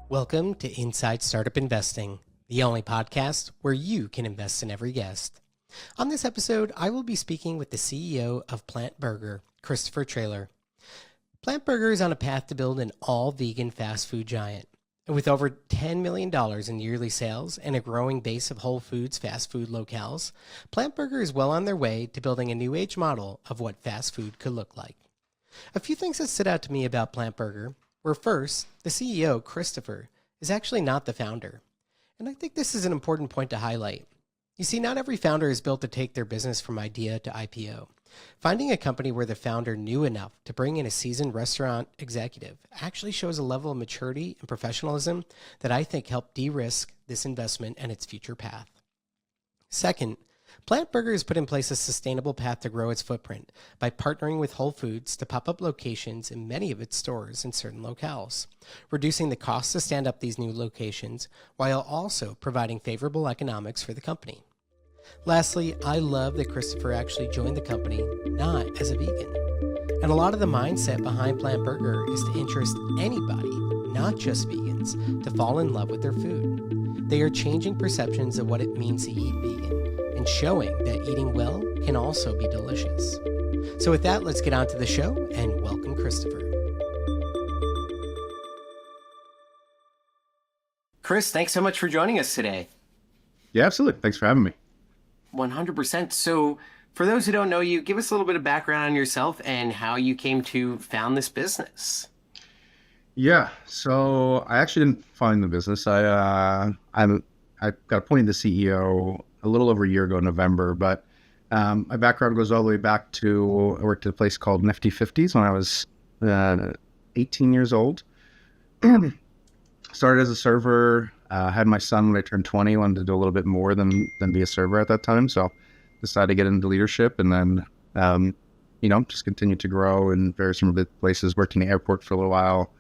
Welcome to Inside Startup Investing, the only podcast where you can invest in every guest. On this episode, I will be speaking with the CEO of PLNT Burger, Chris Treloar. PLNT Burger is on a path to build an all-vegan fast food giant. And with over $10 million in yearly sales and a growing base of Whole Foods fast food locales, PLNT Burger is well on their way to building a new age model of what fast food could look like. A few things that stood out to me about PLNT Burger were first, the CEO, Christopher, is actually not the founder. And I think this is an important point to highlight. You see, not every founder is built to take their business from idea to IPO. Finding a company where the founder knew enough to bring in a seasoned restaurant executive actually shows a level of maturity and professionalism that I think helped de-risk this investment and its future path. Second, PLNT Burger has put in place a sustainable path to grow its footprint by partnering with Whole Foods to pop up locations in many of its stores in certain locales, reducing the cost to stand up these new locations while also providing favorable economics for the company. Lastly, I love that Christopher actually joined the company not as a vegan. And a lot of the mindset behind PLNT Burger is to interest anybody, not just vegans, to fall in love with their food. They are changing perceptions of what it means to eat vegan and showing that eating well can also be delicious. So with that, let's get on to the show and welcome Christopher. Chris, thanks so much for joining us today. Yeah, absolutely. Thanks for having me. 100%. So for those who don't know you, give us a little bit of background on yourself and how you came to found this business. Yeah, so I actually didn't find the business. I got appointed the CEO a little over a year ago in November, but my background goes all the way back to I worked at a place called Nifty 50s when I was 18 years old. Started as a server, had my son when I turned 20, wanted to do a little bit more than be a server at that time. So decided to get into leadership and then, just continued to grow in various places, worked in the airport for a little while,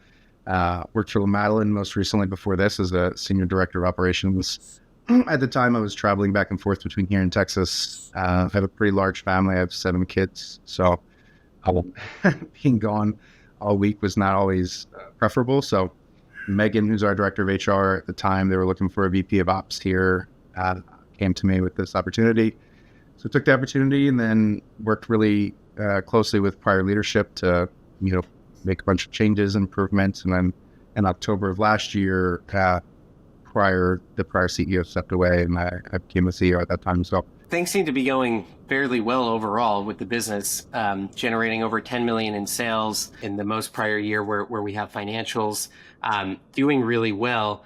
worked for Madeline most recently before this as a senior director of operations. At the time I was traveling back and forth between here and Texas. I have a pretty large family. I have 7 kids. So being gone all week was not always preferable. So Megan, who's our director of HR at the time, they were looking for a VP of ops here, came to me with this opportunity. So I took the opportunity and then worked really closely with prior leadership to, make a bunch of changes, improvements. And then in October of last year, the prior CEO stepped away and I became the CEO at that time. So things seem to be going fairly well overall with the business, generating over 10 million in sales in the most prior year where we have financials, doing really well.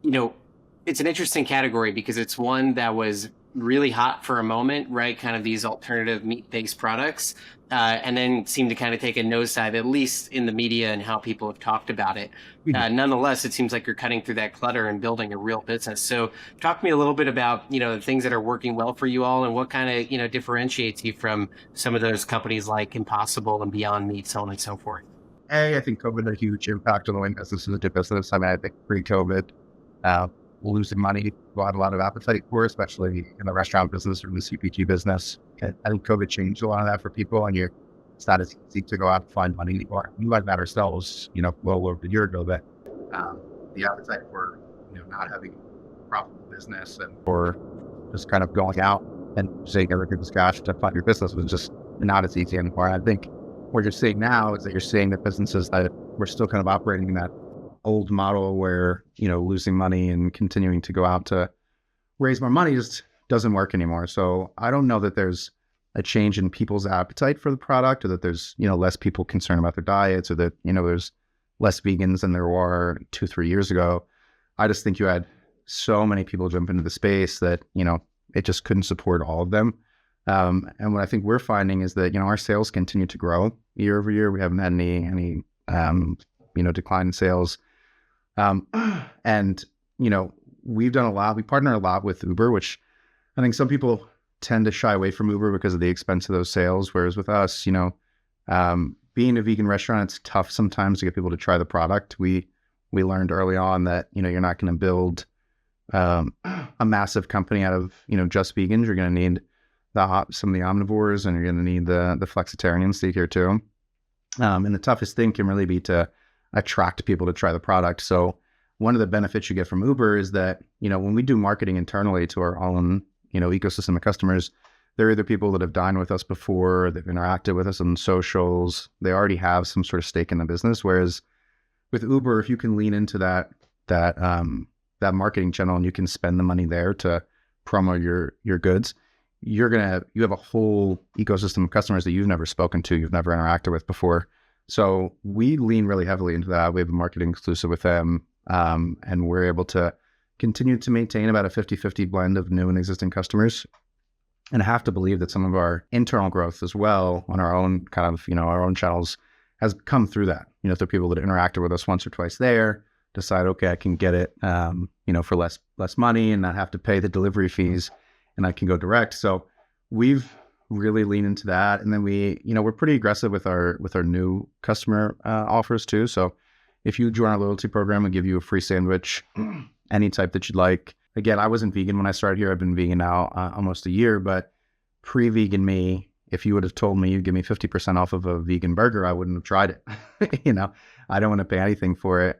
It's an interesting category because it's one that was really hot for a moment, right? Kind of these alternative meat-based products, and then seemed to kind of take a nosedive, at least in the media and how people have talked about it. Nonetheless, it seems like you're cutting through that clutter and building a real business. So talk to me a little bit about, the things that are working well for you all and what kind of, differentiates you from some of those companies like Impossible and Beyond Meat, so on and so forth. I think COVID had a huge impact on the way business is a business. I mean, I think pre-COVID, losing money, had a lot of appetite for, especially in the restaurant business or the CPG business. I think COVID changed a lot of that for people, and it's not as easy to go out and find money anymore. We like that ourselves, well over a year ago, that the appetite for, not having profitable business and for just kind of going out and saving other people's cash to fund your business was just not as easy anymore. And I think what you're seeing now is that you're seeing that businesses that we're still kind of operating in that old model where, losing money and continuing to go out to raise more money just doesn't work anymore. So I don't know that there's a change in people's appetite for the product, or that there's, less people concerned about their diets, or that, there's less vegans than there were 2-3 years ago. I just think you had so many people jump into the space that, it just couldn't support all of them. And what I think we're finding is that, our sales continue to grow year over year. We haven't had any decline in sales. And, we've done a lot. We partner a lot with Uber, which I think some people tend to shy away from Uber because of the expense of those sales. Whereas with us, being a vegan restaurant, it's tough sometimes to get people to try the product. We learned early on that, you're not going to build a massive company out of, just vegans. You're going to need some of the omnivores, and you're going to need the flexitarians to eat here too. And the toughest thing can really be to attract people to try the product. So one of the benefits you get from Uber is that, when we do marketing internally to our own, ecosystem of customers, they're either people that have dined with us before, they've interacted with us on socials, they already have some sort of stake in the business. Whereas with Uber, if you can lean into that marketing channel and you can spend the money there to promo your goods, you have a whole ecosystem of customers that you've never spoken to, you've never interacted with before. So we lean really heavily into that. We have a marketing exclusive with them, and we're able to continue to maintain about a 50-50 blend of new and existing customers. And I have to believe that some of our internal growth as well on our own our own channels has come through that, through people that interacted with us once or twice there, decide, okay, I can get it, for less money and not have to pay the delivery fees, and I can go direct. So we've really leaned into that. And then we're pretty aggressive with our new customer offers too. So if you join our loyalty program, we give you a free sandwich, any type that you'd like. Again, I wasn't vegan when I started here. I've been vegan now almost a year, but pre-vegan me, if you would have told me you'd give me 50% off of a vegan burger, I wouldn't have tried it. I don't want to pay anything for it.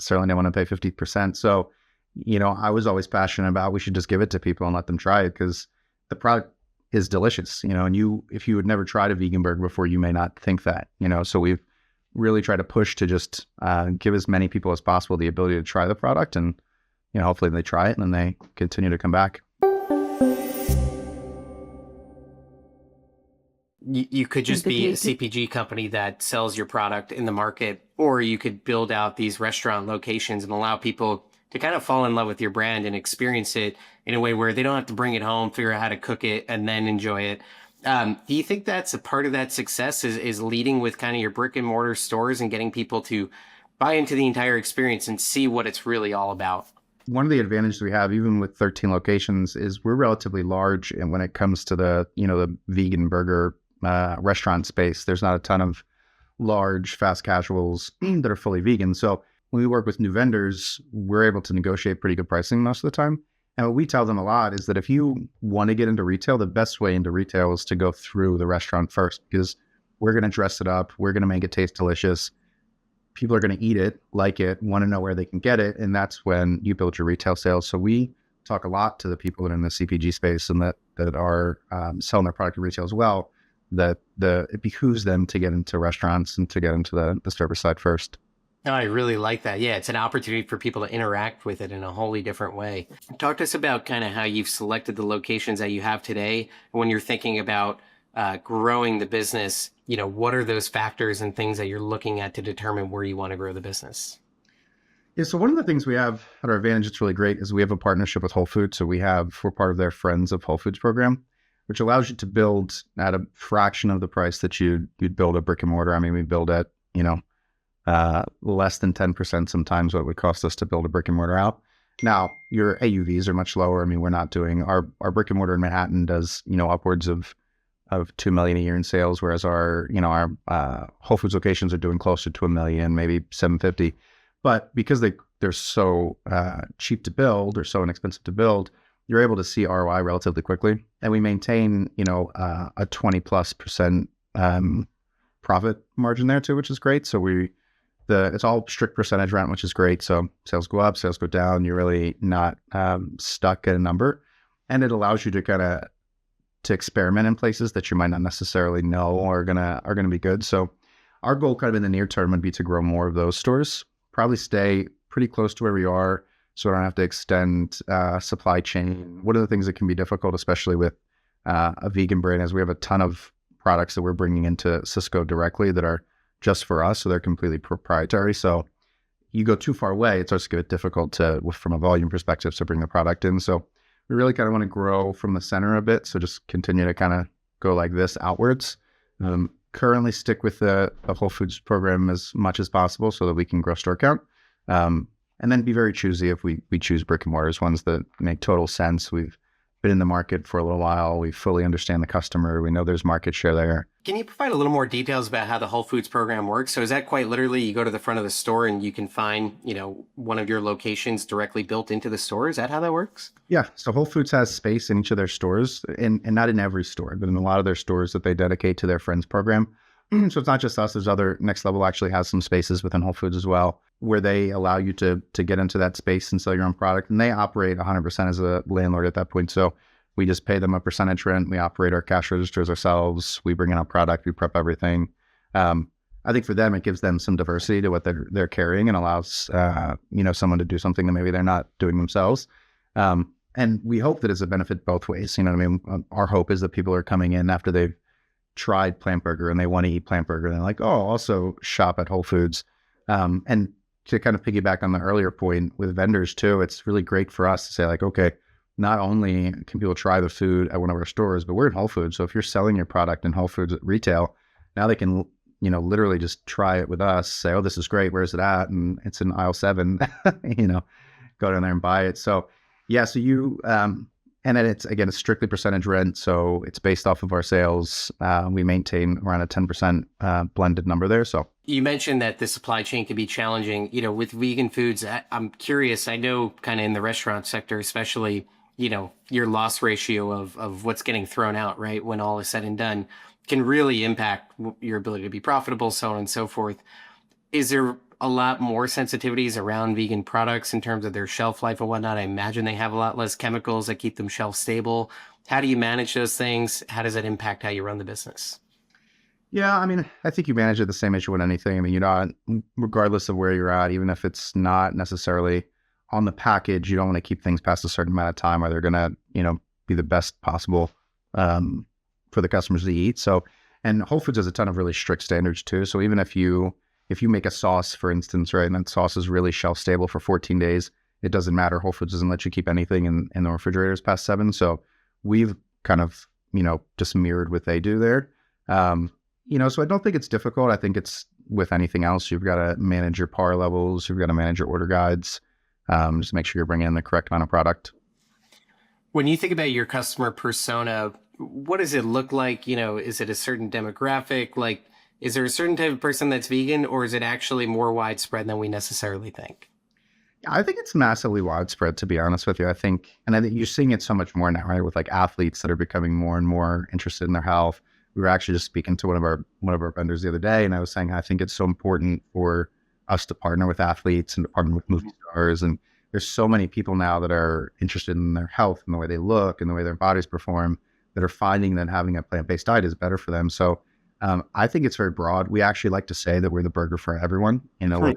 Certainly don't want to pay 50%. So, I was always passionate about, we should just give it to people and let them try it because the product is delicious, and if you had never tried a vegan burger before, you may not think that, so we've really tried to push to just give as many people as possible the ability to try the product, and, hopefully they try it and then they continue to come back. You could just be a CPG company that sells your product in the market, or you could build out these restaurant locations and allow people to kind of fall in love with your brand and experience it in a way where they don't have to bring it home, figure out how to cook it, and then enjoy it. Do you think that's a part of that success is leading with kind of your brick and mortar stores and getting people to buy into the entire experience and see what it's really all about? One of the advantages we have, even with 13 locations, is we're relatively large. And when it comes to the vegan burger restaurant space, there's not a ton of large fast casuals that are fully vegan. So when we work with new vendors, we're able to negotiate pretty good pricing most of the time. And what we tell them a lot is that if you want to get into retail, the best way into retail is to go through the restaurant first, because we're going to dress it up. We're going to make it taste delicious. People are going to eat it, like it, want to know where they can get it. And that's when you build your retail sales. So we talk a lot to the people that are in the CPG space and that are selling their product in retail as well, that it behooves them to get into restaurants and to get into the service side first. Oh, I really like that. Yeah, it's an opportunity for people to interact with it in a wholly different way. Talk to us about kind of how you've selected the locations that you have today. When you're thinking about growing the business, what are those factors and things that you're looking at to determine where you want to grow the business? Yeah, so one of the things we have at our advantage that's really great is we have a partnership with Whole Foods. So we're part of their Friends of Whole Foods program, which allows you to build at a fraction of the price that you'd build a brick and mortar. I mean, we build at, less than 10% sometimes what it would cost us to build a brick and mortar out. Now, your AUVs are much lower. I mean, we're not doing our brick and mortar in Manhattan does, upwards of $2 million a year in sales, whereas our Whole Foods locations are doing closer to $1 million, maybe $750,000. But because they're so cheap to build or so inexpensive to build, you're able to see ROI relatively quickly. And we maintain, a 20+% profit margin there too, which is great. So it's all strict percentage rent, which is great. So sales go up, sales go down. You're really not stuck at a number, and it allows you to to experiment in places that you might not necessarily know are gonna be good. So our goal kind of in the near term would be to grow more of those stores, probably stay pretty close to where we are, so I don't have to extend supply chain. One of the things that can be difficult, especially with a vegan brand, is we have a ton of products that we're bringing into Cisco directly that are just for us, so they're completely proprietary. So you go too far away, it starts to get difficult from a volume perspective to bring the product in. So we really kind of want to grow from the center a bit. So just continue to kind of go like this outwards. Currently stick with the Whole Foods program as much as possible so that we can grow store count. And then be very choosy if we choose brick and mortars, ones that make total sense. We've been in the market for a little while. We fully understand the customer. We know there's market share there. Can you provide a little more details about how the Whole Foods program works? So is that quite literally you go to the front of the store and you can find, one of your locations directly built into the store? Is that how that works? Yeah. So Whole Foods has space in each of their stores, and not in every store, but in a lot of their stores that they dedicate to their Friends program. So it's not just us. There's other Next Level actually has some spaces within Whole Foods as well, where they allow you to get into that space and sell your own product. And they operate 100% as a landlord at that point. So we just pay them a percentage rent. We operate our cash registers ourselves. We bring in our product. We prep everything. I think for them, it gives them some diversity to what they're carrying and allows, someone to do something that maybe they're not doing themselves. And we hope that it's a benefit both ways. You know what I mean? Our hope is that people are coming in after they've tried Plant Burger and they want to eat Plant Burger. And they're like, oh, I'll also shop at Whole Foods. And to kind of piggyback on the earlier point with vendors too, it's really great for us to say like, okay, not only can people try the food at one of our stores, but we're in Whole Foods. So if you're selling your product in Whole Foods at retail, now they can, literally just try it with us, say, oh, this is great. Where's it at? And it's in aisle 7, go down there and buy it. So yeah, so and then it's strictly percentage rent. So it's based off of our sales. We maintain around a 10% blended number there. So you mentioned that the supply chain can be challenging, with vegan foods. I'm curious, I know kind of in the restaurant sector, especially, your loss ratio of what's getting thrown out, right? When all is said and done can really impact your ability to be profitable, so on and so forth. Is there a lot more sensitivities around vegan products in terms of their shelf life and whatnot? I imagine they have a lot less chemicals that keep them shelf stable. How do you manage those things? How does that impact how you run the business? Yeah, I mean, I think you manage it the same as you would anything. I mean, regardless of where you're at, even if it's not necessarily on the package, you don't want to keep things past a certain amount of time or they're going to, be the best possible for the customers to eat. So, and Whole Foods has a ton of really strict standards too. So even if you make a sauce, for instance, right, and that sauce is really shelf stable for 14 days, it doesn't matter. Whole Foods doesn't let you keep anything in the refrigerators past 7. So we've kind of, just mirrored what they do there. So I don't think it's difficult. I think it's with anything else. You've got to manage your par levels. You've got to manage your order guides. Just make sure you're bringing in the correct amount of product. When you think about your customer persona, what does it look like? Is it a certain demographic? Like, is there a certain type of person that's vegan, or is it actually more widespread than we necessarily think? I think it's massively widespread, to be honest with you. I think you're seeing it so much more now, right? With like athletes that are becoming more and more interested in their health. We were actually just speaking to one of our vendors the other day, and I was saying, I think it's so important for us to partner with athletes and to partner with movie stars. And there's so many people now that are interested in their health and the way they look and the way their bodies perform that are finding that having a plant-based diet is better for them. So I think it's very broad. We actually like to say that we're the burger for everyone. Whether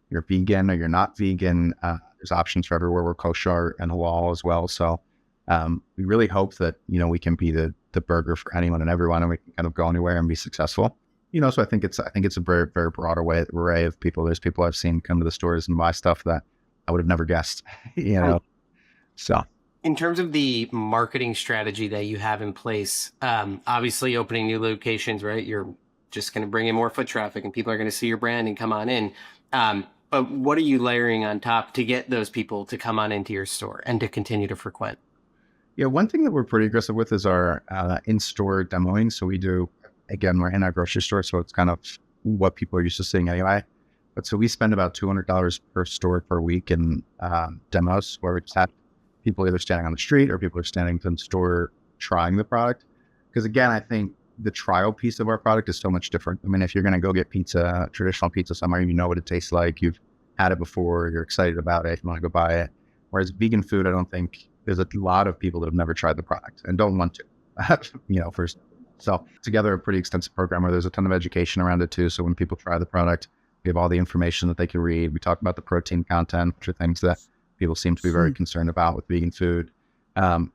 you're vegan or you're not vegan, there's options for everywhere. We're kosher and halal as well. So we really hope that, we can be the burger for anyone and everyone, and we can kind of go anywhere and be successful. So I think it's a very, very broad array of people. There's people I've seen come to the stores and buy stuff that I would have never guessed, So. In terms of the marketing strategy that you have in place, obviously opening new locations, right? You're just going to bring in more foot traffic and people are going to see your brand and come on in. But what are you layering on top to get those people to come on into your store and to continue to frequent? Yeah, one thing that we're pretty aggressive with is our in-store demoing. So we do, again, we're in our grocery store, so it's kind of what people are used to seeing anyway. But so we spend about $200 per store per week in demos, where we just have people either standing on the street or people are standing in the store trying the product. Because again, I think the trial piece of our product is so much different. I mean, if you're going to go get pizza, traditional pizza somewhere, you know what it tastes like, you've had it before, you're excited about it, you want to go buy it. Whereas vegan food, I don't think there's a lot of people that have never tried the product and don't want to, first. So together a pretty extensive program where there's a ton of education around it too. So when people try the product, we have all the information that they can read. We talk about the protein content, which are things that people seem to be very concerned about with vegan food. So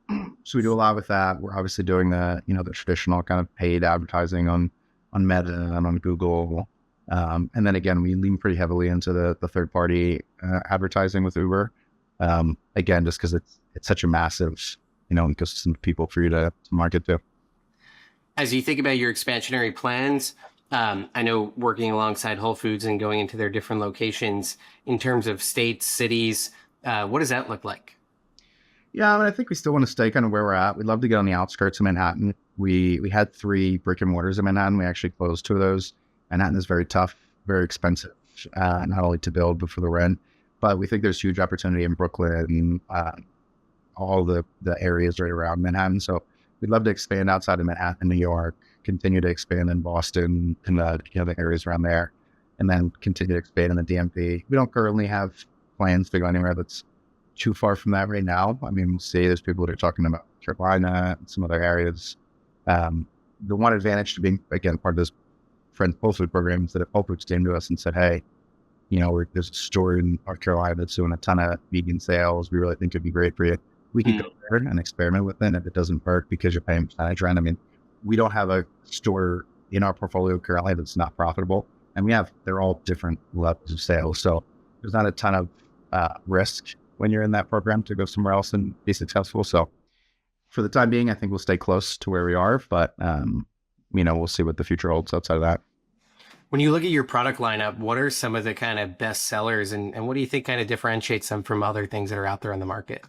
we do a lot with that. We're obviously doing the traditional kind of paid advertising on Meta and on Google. And then again, we lean pretty heavily into the third party advertising with Uber. Again, just because it's such a massive, ecosystem of people for you to market to. As you think about your expansionary plans, I know working alongside Whole Foods and going into their different locations in terms of states, cities, what does that look like? Yeah, I mean, I think we still want to stay kind of where we're at. We'd love to get on the outskirts of Manhattan. We had 3 brick and mortars in Manhattan. We actually closed 2 of those. Manhattan is very tough, very expensive, not only to build, but for the rent. But we think there's huge opportunity in Brooklyn, all the areas right around Manhattan. So we'd love to expand outside of Manhattan, New York, continue to expand in Boston and the areas around there, and then continue to expand in the DMV. We don't currently have plans to go anywhere that's too far from that right now. I mean, we'll see. There's people that are talking about Carolina and some other areas. The one advantage to being, again, part of this Friends Whole Food program is that if Whole Foods came to us and said, hey, there's a store in North Carolina that's doing a ton of vegan sales. We really think it'd be great for you. We could go there and experiment with it. And if it doesn't work because you're paying percentage rent, I mean, we don't have a store in our portfolio currently that's not profitable. And they're all different levels of sales. So there's not a ton of risk when you're in that program to go somewhere else and be successful. So for the time being, I think we'll stay close to where we are, but we'll see what the future holds outside of that. When you look at your product lineup, what are some of the kind of best sellers and what do you think kind of differentiates them from other things that are out there on the market?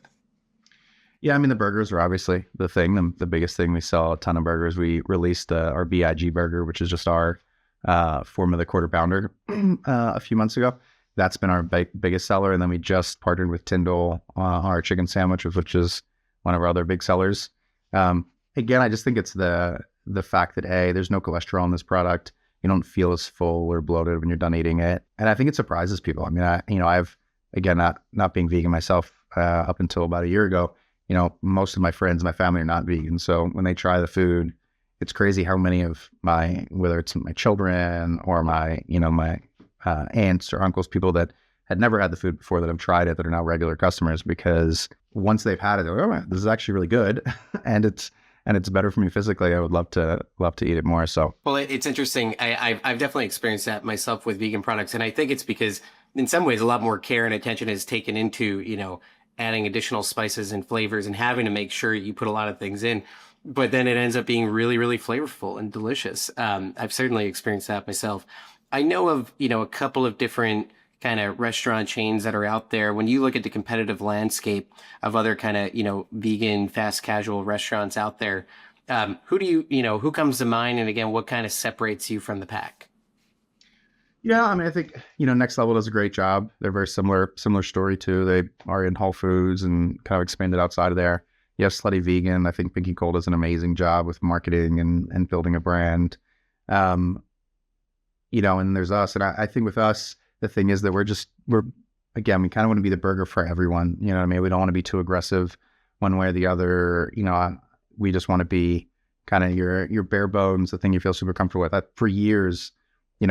Yeah, I mean, the burgers are obviously the thing, the biggest thing. We sell a ton of burgers. We released our BIG burger, which is just our form of the quarter pounder a few months ago. That's been our biggest seller. And then we just partnered with Tyndall, our chicken sandwich, which is one of our other big sellers. Again, I just think it's the fact that, A, there's no cholesterol in this product. You don't feel as full or bloated when you're done eating it. And I think it surprises people. I mean, I've, again, not being vegan myself up until about a year ago, most of my friends, my family are not vegan. So when they try the food, it's crazy how many of whether it's my children or my aunts or uncles, people that had never had the food before that have tried it, that are now regular customers, because once they've had it, they're like, oh, this is actually really good. and it's better for me physically. I would love to eat it more. So, well, it's interesting. I've definitely experienced that myself with vegan products. And I think it's because in some ways, a lot more care and attention is taken into, adding additional spices and flavors and having to make sure you put a lot of things in, but then it ends up being really, really flavorful and delicious. I've certainly experienced that myself. I know of, a couple of different kind of restaurant chains that are out there. When you look at the competitive landscape of other kind of, vegan, fast casual restaurants out there, who comes to mind? And again, what kind of separates you from the pack? Yeah, I mean, I think, Next Level does a great job. They're very similar story too. They are in Whole Foods and kind of expanded outside of there. Yes, Slutty Vegan. I think Pinky Cold does an amazing job with marketing and building a brand. And there's us. And I think with us, the thing is that we kind of want to be the burger for everyone. You know what I mean? We don't want to be too aggressive one way or the other. We just want to be kind of your bare bones, the thing you feel super comfortable with. For years,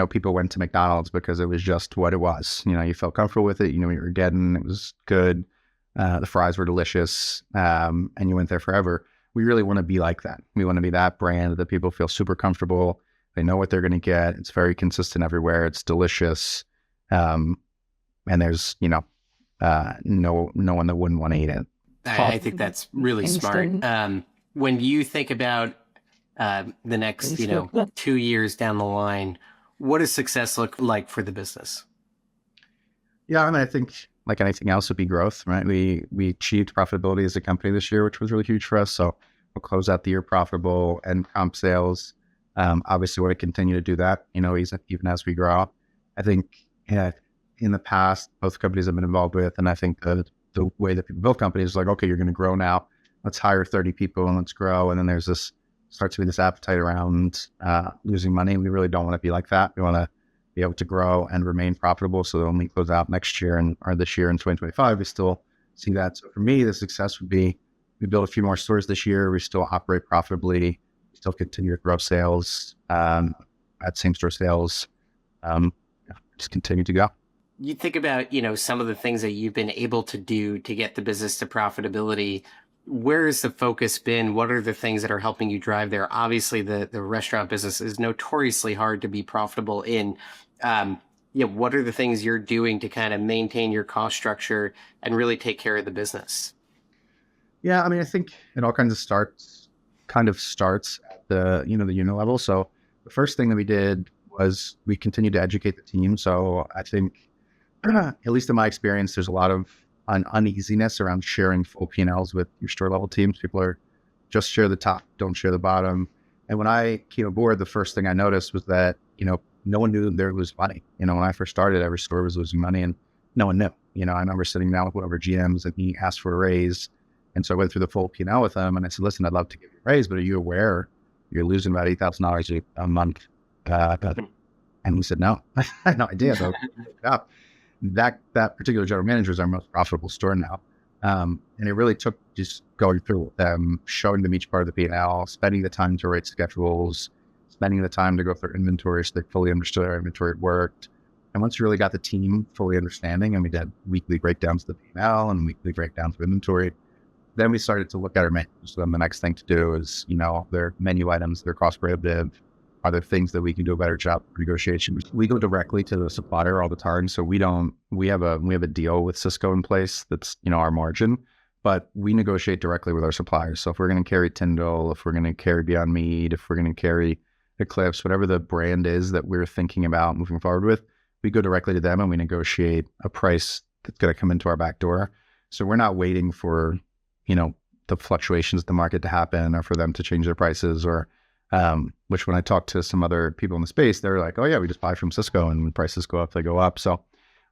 people went to McDonald's because it was just what it was. You felt comfortable with it. You knew what you were getting. It was good. The fries were delicious. And you went there forever. We really want to be like that. We want to be that brand that people feel super comfortable. They know what they're going to get. It's very consistent everywhere. It's delicious. And there's, no one that wouldn't want to eat it. I think that's really smart. When you think about the next, 2 years down the line, what does success look like for the business? Yeah, I mean, I think like anything else would be growth, right? We achieved profitability as a company this year, which was really huge for us. So we'll close out the year profitable and comp sales. Obviously, want to continue to do that, even as we grow. I think in the past, both companies have been involved with, and I think the way that people build companies is like, okay, you're going to grow now. Let's hire 30 people and let's grow. And then starts to be this appetite around losing money. We really don't want to be like that. We want to be able to grow and remain profitable. So that when we close out next year or this year in 2025, we still see that. So for me, the success would be we build a few more stores this year. We still operate profitably. We still continue to grow sales at same-store sales. Just continue to go. You think about, some of the things that you've been able to do to get the business to profitability. Where has the focus been? What are the things that are helping you drive there? Obviously, the restaurant business is notoriously hard to be profitable in. What are the things you're doing to kind of maintain your cost structure and really take care of the business? Yeah, I mean, I think it all kinds of starts at the unit level. So the first thing that we did was we continued to educate the team. So I think, at least in my experience, there's a lot of uneasiness around sharing full P&Ls with your store level teams. People are just share the top, don't share the bottom. And when I came aboard, the first thing I noticed was that, no one knew they were losing money. When I first started, every store was losing money and no one knew. I remember sitting down with one of our GMs and he asked for a raise. And so I went through the full P&L with him and I said, listen, I'd love to give you a raise, but are you aware you're losing about $8,000 a month. And we said, no, I had no idea. So that particular general manager is our most profitable store now. And it really took just going through with them, showing them each part of the P&L, spending the time to write schedules, spending the time to go through inventory so they fully understood our inventory worked. And once we really got the team fully understanding, and we did weekly breakdowns of the P&L and weekly breakdowns of inventory, then we started to look at our menus. So then the next thing to do is, their menu items, their cost prohibitive. Are there things that we can do a better job of negotiation? We go directly to the supplier all the time. So we have a deal with Cisco in place that's, our margin, but we negotiate directly with our suppliers. So if we're going to carry Tyndall, if we're going to carry Beyond Meat, if we're going to carry Eclipse, whatever the brand is that we're thinking about moving forward with, we go directly to them and we negotiate a price that's going to come into our back door. So we're not waiting for, the fluctuations of the market to happen or for them to change their prices or, which when I talk to some other people in the space, they're like, oh yeah, we just buy from Cisco and when prices go up, they go up. So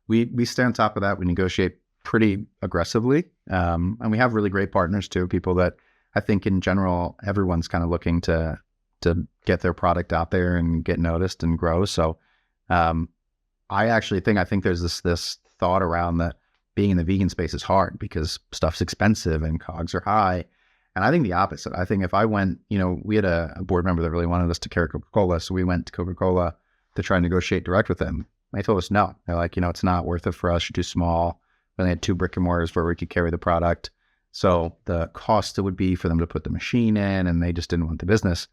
we stay on top of that. We negotiate pretty aggressively. And we have really great partners too, people that I think in general, everyone's kind of looking to get their product out there and get noticed and grow. So, I think there's this thought around that being in the vegan space is hard because stuff's expensive and COGS are high. And I think the opposite. I think if I went, we had a board member that really wanted us to carry Coca-Cola. So we went to Coca-Cola to try and negotiate direct with them. They told us no. They're like, it's not worth it for us. You're too small. We only had 2 brick and mortars where we could carry the product. So the cost it would be for them to put the machine in, and they just didn't want the business.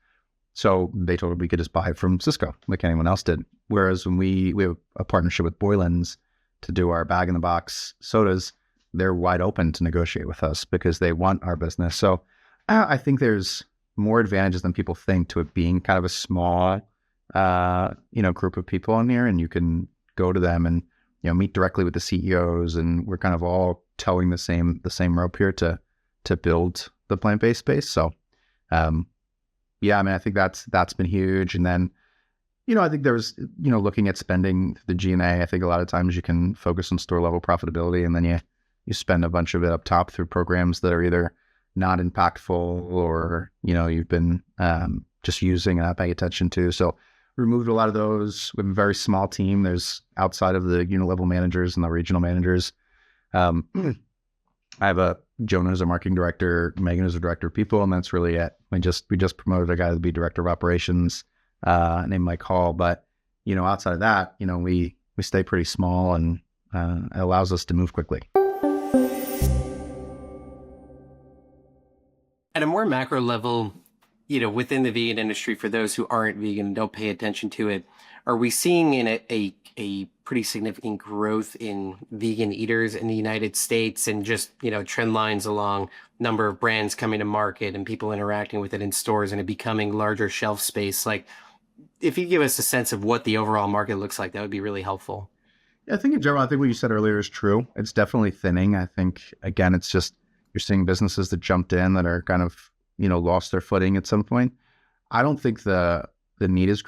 So they told us we could just buy it from Cisco like anyone else did. Whereas when we have a partnership with Boylan's to do our bag-in-the-box sodas, they're wide open to negotiate with us because they want our business. So I think there's more advantages than people think to it being kind of a small, group of people in here, and you can go to them and, meet directly with the CEOs, and we're kind of all towing the same rope here to build the plant-based space. So, I think that's been huge. And then, I think there's, looking at spending the G&A, I think a lot of times you can focus on store level profitability, and then you spend a bunch of it up top through programs that are either not impactful or, you've been just using and not paying attention to. So removed a lot of those. We have a very small team. There's outside of the unit level managers and the regional managers. I have Jonah as a marketing director, Megan as a director of people, and that's really it. We just promoted a guy to be director of operations, named Mike Hall. But, outside of that, we stay pretty small, and it allows us to move quickly. At a more macro level, within the vegan industry, for those who aren't vegan and don't pay attention to it, are we seeing a pretty significant growth in vegan eaters in the United States, and just, trend lines along number of brands coming to market and people interacting with it in stores and it becoming larger shelf space? Like, if you give us a sense of what the overall market looks like, that would be really helpful. Yeah, I think in general, what you said earlier is true. It's definitely thinning. I think, again, it's just, you're seeing businesses that jumped in that are kind of, lost their footing at some point. I don't think the need is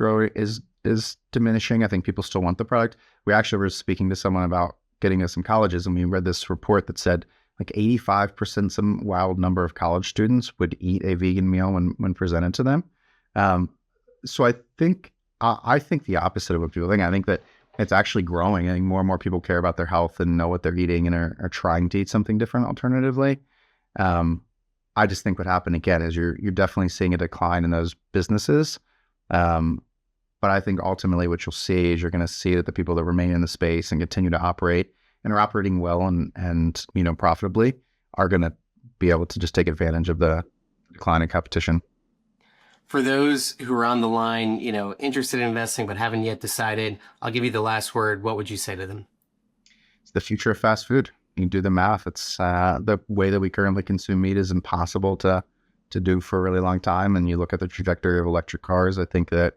diminishing. I think people still want the product. We actually were speaking to someone about getting us some colleges, and we read this report that said like 85%, some wild number of college students would eat a vegan meal when presented to them. So I think the opposite of what people think. I think that it's actually growing. I think more and more people care about their health and know what they're eating and are trying to eat something different alternatively. I just think what happened again is you're definitely seeing a decline in those businesses. But I think ultimately what you'll see is you're going to see that the people that remain in the space and continue to operate and are operating well and profitably are going to be able to just take advantage of the decline in competition. For those who are on the line, interested in investing but haven't yet decided, I'll give you the last word. What would you say to them? It's the future of fast food. You can do the math. It's the way that we currently consume meat is impossible to do for a really long time. And you look at the trajectory of electric cars, I think that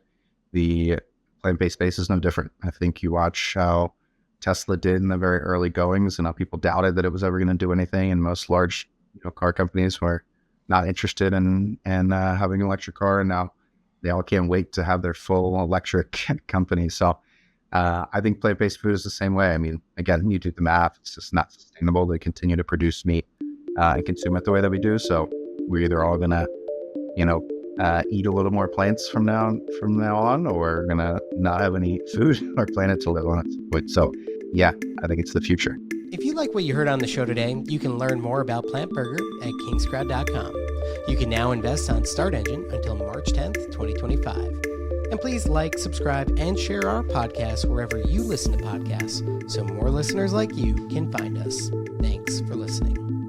the plant-based space is no different. I think you watch how Tesla did in the very early goings and how people doubted that it was ever going to do anything. And most large car companies were not interested in having an electric car. And now they all can't wait to have their full electric company. So I think plant-based food is the same way. I mean, again, you do the math, it's just not sustainable to continue to produce meat and consume it the way that we do. So we're either all going to, eat a little more plants from now on, or we're gonna not have any food on our planet to live on it. So yeah, I think it's the future. If you like what you heard on the show today, you can learn more about Plant Burger at kingscrowd.com. You can now invest on Start Engine until March 10th, 2025. And please like, subscribe, and share our podcast wherever you listen to podcasts so more listeners like you can find us. Thanks for listening.